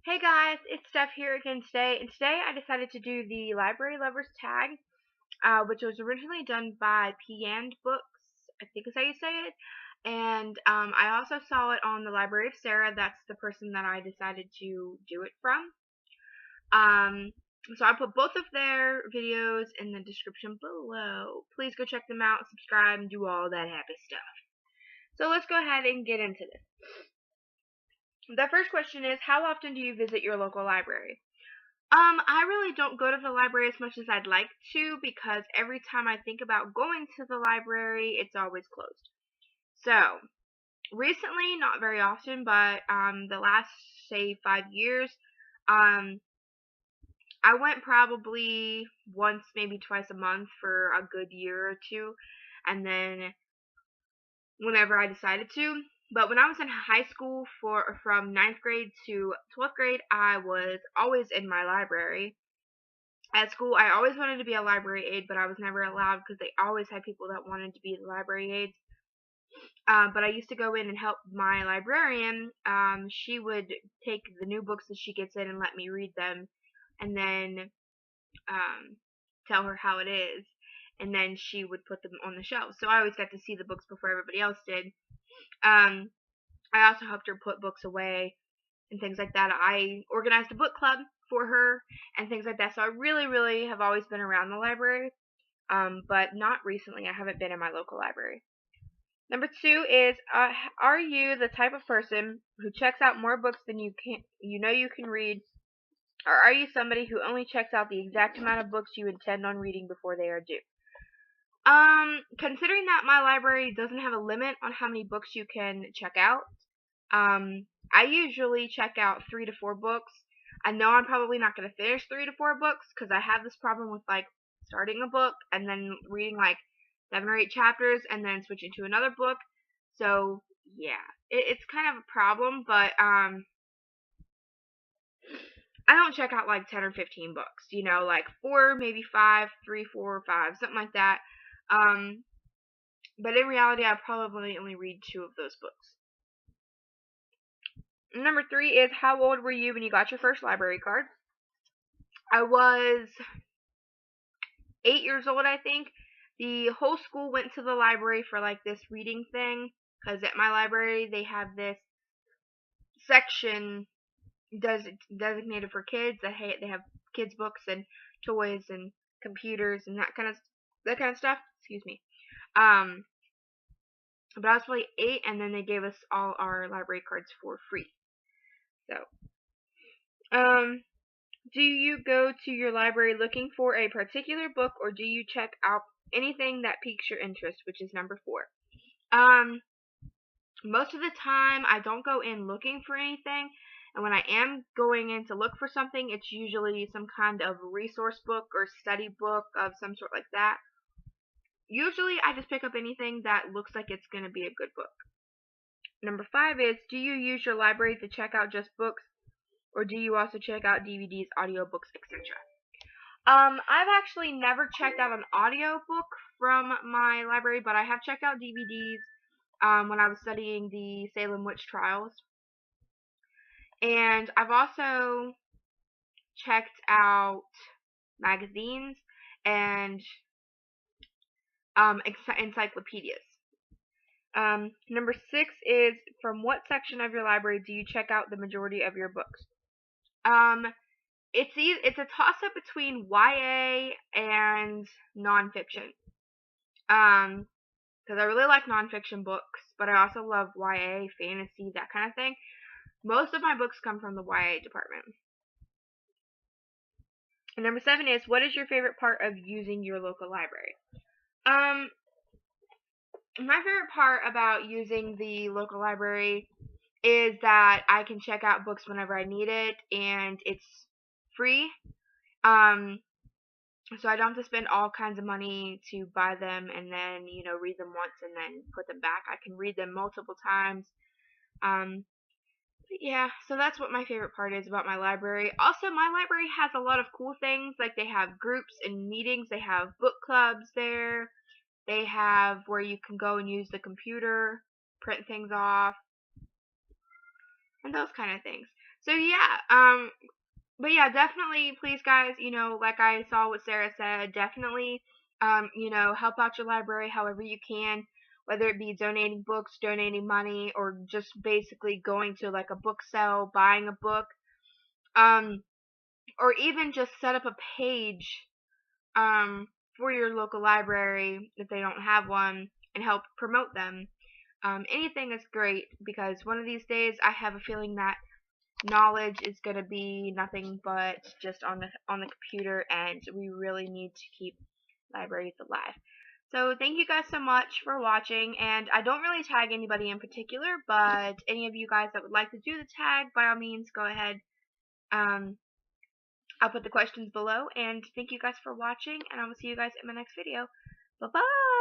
Hey guys, it's Steph here again today, and today I decided to do the Library Lovers tag, which was originally done by Piand Books, I think is how you say it, and I also saw it on the Library of Sarah. That's the person that I decided to do it from. Um, so I put both of their videos in the description below. Please go check them out, subscribe, and do all that happy stuff. So let's go ahead and get into this. The first question is, how often do you visit your local library? I really don't go to the library as much as I'd like to because every time I think about going to the library, it's always closed. So, recently, not very often, but the last, say, 5 years, um, I went probably once, maybe twice a month for a good year or two, and then whenever I decided to. But when I was in high school from ninth grade to 12th grade, I was always in my library. At school, I always wanted to be a library aide, but I was never allowed because they always had people that wanted to be the library aides. But I used to go in and help my librarian. She would take the new books that she gets in and let me read them, and then tell her how it is. And then she would put them on the shelf. So I always got to see the books before everybody else did. I also helped her put books away and things like that. I organized a book club for her and things like that. So I really, really have always been around the library, but not recently. I haven't been in my local library. Number 2 is, are you the type of person who checks out more books than you can read, or are you somebody who only checks out the exact amount of books you intend on reading before they are due? Considering that my library doesn't have a limit on how many books you can check out, I usually check out 3 to 4 books. I know I'm probably not going to finish 3 to 4 books because I have this problem with like starting a book and then reading like 7 or 8 chapters and then switching to another book. So yeah, it's kind of a problem, but I don't check out like 10 or 15 books. Like 4, maybe 5, 3, 4, 5, something like that. But in reality, I probably only read 2 of those books. Number 3 is, how old were you when you got your first library card? I was 8 years old, I think. The whole school went to the library for like this reading thing, because at my library they have this section designated for kids. They have kids books and toys and computers and that kind of stuff. Excuse me. But I was probably 8, and then they gave us all our library cards for free. So, do you go to your library looking for a particular book, or do you check out anything that piques your interest, which is number 4? Most of the time, I don't go in looking for anything, and when I am going in to look for something, it's usually some kind of resource book or study book of some sort like that. Usually, I just pick up anything that looks like it's going to be a good book. Number 5 is, do you use your library to check out just books, or do you also check out DVDs, audiobooks, etc.? I've actually never checked out an audiobook from my library, but I have checked out DVDs when I was studying the Salem witch trials. And I've also checked out magazines and encyclopedias. Number 6 is, from what section of your library do you check out the majority of your books? It's a toss-up between YA and nonfiction. Because I really like nonfiction books, but I also love YA, fantasy, that kind of thing. Most of my books come from the YA department. And number 7 is, what is your favorite part of using your local library? My favorite part about using the local library is that I can check out books whenever I need it, and it's free. So I don't have to spend all kinds of money to buy them and then, read them once and then put them back. I can read them multiple times. Yeah, so that's what my favorite part is about my library. Also, my library has a lot of cool things, like they have groups and meetings, they have book clubs there, they have where you can go and use the computer, print things off, and those kind of things. So yeah, but yeah, definitely, please guys, like I saw what Sarah said, definitely, help out your library however you can, whether it be donating books, donating money, or just basically going to like a book sale, buying a book, um, or even just set up a page, um, for your local library if they don't have one and help promote them. Anything is great because one of these days I have a feeling that knowledge is going to be nothing but just on the computer, and we really need to keep libraries alive. So thank you guys so much for watching, and I don't really tag anybody in particular, but any of you guys that would like to do the tag, by all means, go ahead. Um, I'll put the questions below, and thank you guys for watching, and I will see you guys in my next video. Bye bye!